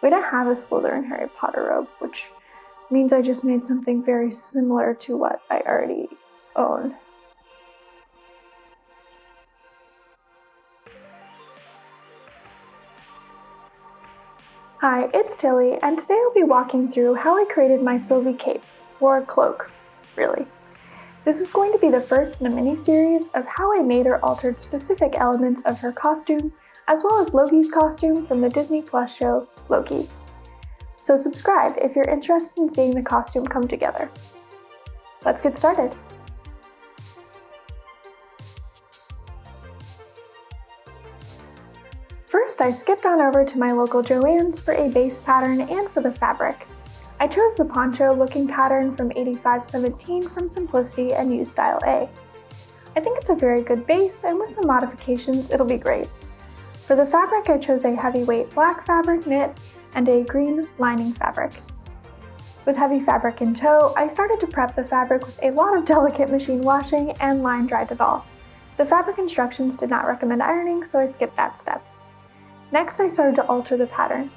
We don't have a Slytherin Harry Potter robe, which means I just made something very similar to what I already own. Hi, it's Tilly, and today I'll be walking through how I created my Sylvie cape, or cloak, really. This is going to be the first in a mini-series of how I made or altered specific elements of her costume, as well as Loki's costume from the Disney Plus show, Loki. So subscribe if you're interested in seeing the costume come together. Let's get started. First, I skipped on over to my local Joann's for a base pattern and for the fabric. I chose the poncho-looking pattern from 8517 from Simplicity and used style A. I think it's a very good base, and with some modifications, it'll be great. For the fabric, I chose a heavyweight black fabric knit and a green lining fabric. With heavy fabric in tow, I started to prep the fabric with a lot of delicate machine washing and line dried it all. The fabric instructions did not recommend ironing, so I skipped that step. Next, I started to alter the pattern.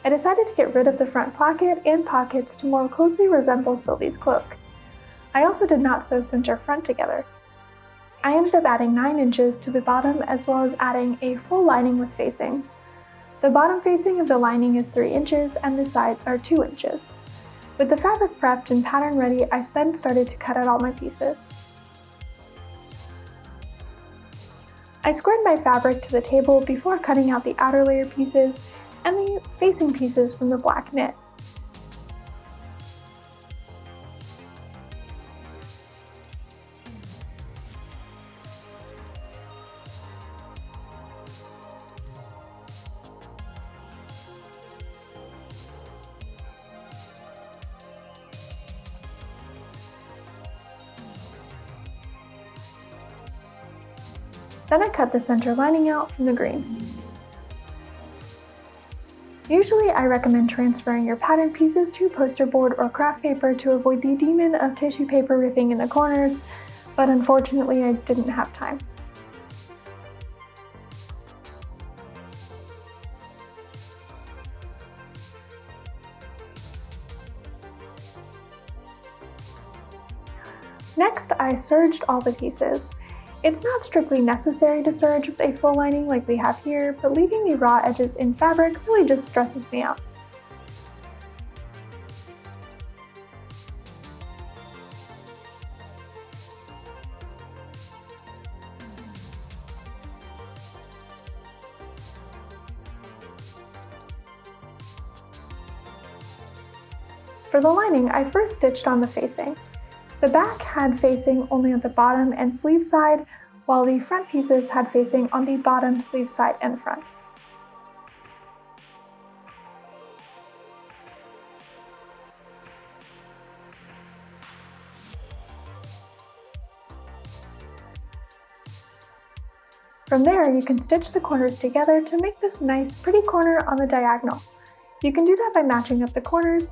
I decided to get rid of the front pocket and pockets to more closely resemble Sylvie's cloak. I also did not sew center front together. I ended up adding 9 inches to the bottom as well as adding a full lining with facings. The bottom facing of the lining is 3 inches and the sides are 2 inches. With the fabric prepped and pattern ready, I then started to cut out all my pieces. I squared my fabric to the table before cutting out the outer layer pieces and the facing pieces from the black knit. Then I cut the center lining out from the green. Usually I recommend transferring your pattern pieces to poster board or craft paper to avoid the demon of tissue paper ripping in the corners, but unfortunately I didn't have time. Next, I serged all the pieces. It's not strictly necessary to serge with a full lining like we have here, but leaving the raw edges in fabric really just stresses me out. For the lining, I first stitched on the facing. The back had facing only on the bottom and sleeve side, while the front pieces had facing on the bottom, sleeve side, and front. From there, you can stitch the corners together to make this nice, pretty corner on the diagonal. You can do that by matching up the corners,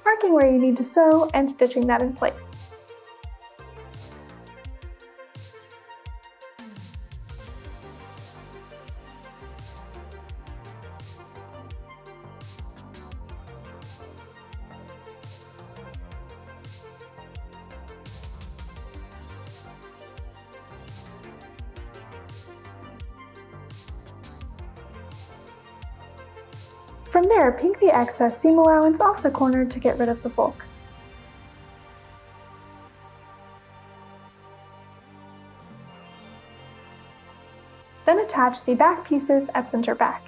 marking where you need to sew, and stitching that in place. From there, pink the excess seam allowance off the corner to get rid of the bulk. Then attach the back pieces at center back.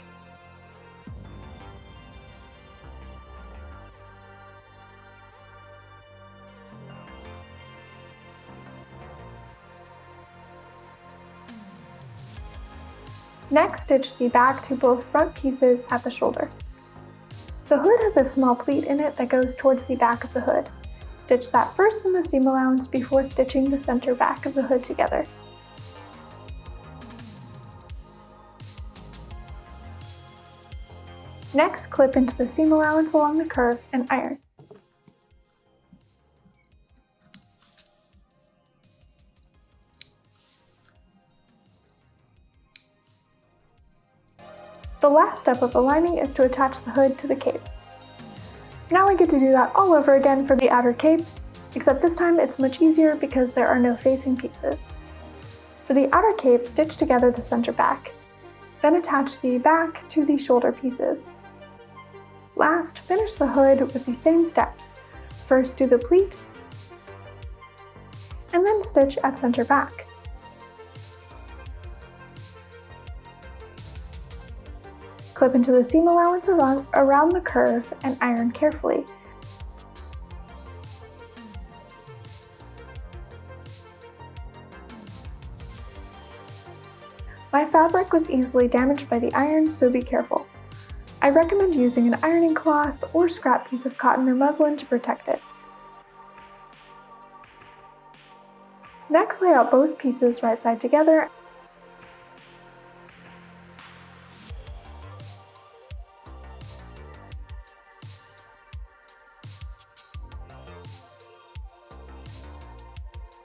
Next, stitch the back to both front pieces at the shoulder. The hood has a small pleat in it that goes towards the back of the hood. Stitch that first in the seam allowance before stitching the center back of the hood together. Next, clip into the seam allowance along the curve and iron. The last step of the lining is to attach the hood to the cape. Now I get to do that all over again for the outer cape, except this time it's much easier because there are no facing pieces. For the outer cape, stitch together the center back. Then attach the back to the shoulder pieces. Last, finish the hood with the same steps. First do the pleat, and then stitch at center back. Clip into the seam allowance around the curve and iron carefully. My fabric was easily damaged by the iron, so be careful. I recommend using an ironing cloth or scrap piece of cotton or muslin to protect it. Next, lay out both pieces right side together .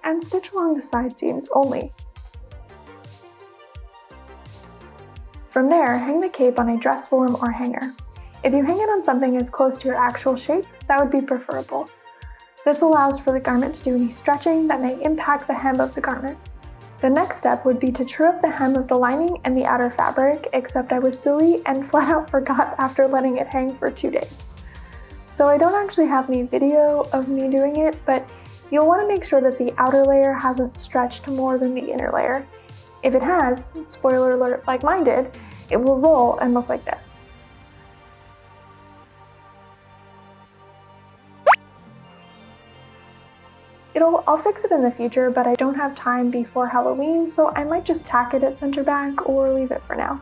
And stitch along the side seams only. From there, hang the cape on a dress form or hanger. If you hang it on something as close to your actual shape, that would be preferable. This allows for the garment to do any stretching that may impact the hem of the garment. The next step would be to true up the hem of the lining and the outer fabric, except I was silly and flat out forgot after letting it hang for 2 days. So I don't actually have any video of me doing it, but you'll want to make sure that the outer layer hasn't stretched more than the inner layer. If it has, spoiler alert like mine did, it will roll and look like this. I'll fix it in the future, but I don't have time before Halloween, so I might just tack it at center back or leave it for now.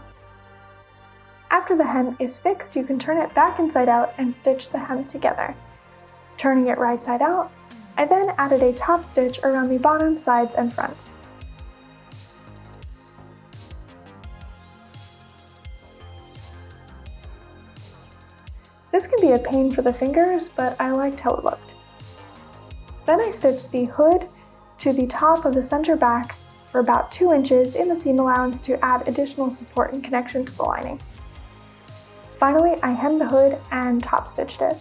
After the hem is fixed, you can turn it back inside out and stitch the hem together. Turning it right side out, I then added a top stitch around the bottom, sides, and front. This can be a pain for the fingers, but I liked how it looked. Then I stitched the hood to the top of the center back for about 2 inches in the seam allowance to add additional support and connection to the lining. Finally, I hemmed the hood and top stitched it.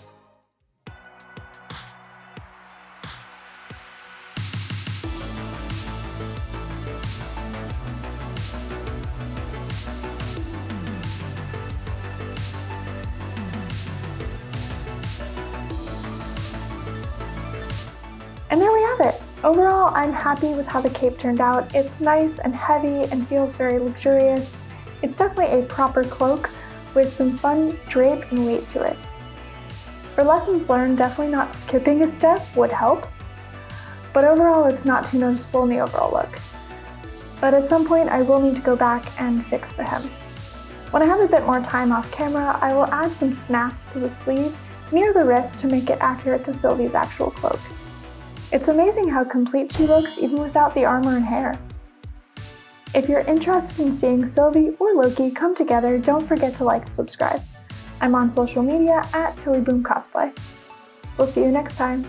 And there we have it! Overall, I'm happy with how the cape turned out. It's nice and heavy and feels very luxurious. It's definitely a proper cloak with some fun drape and weight to it. For lessons learned, definitely not skipping a step would help, but overall it's not too noticeable in the overall look. But at some point I will need to go back and fix the hem. When I have a bit more time off camera, I will add some snaps to the sleeve near the wrist to make it accurate to Sylvie's actual cloak. It's amazing how complete she looks even without the armor and hair. If you're interested in seeing Sylvie or Loki come together, don't forget to like and subscribe. I'm on social media at Tilli Cosplay. We'll see you next time.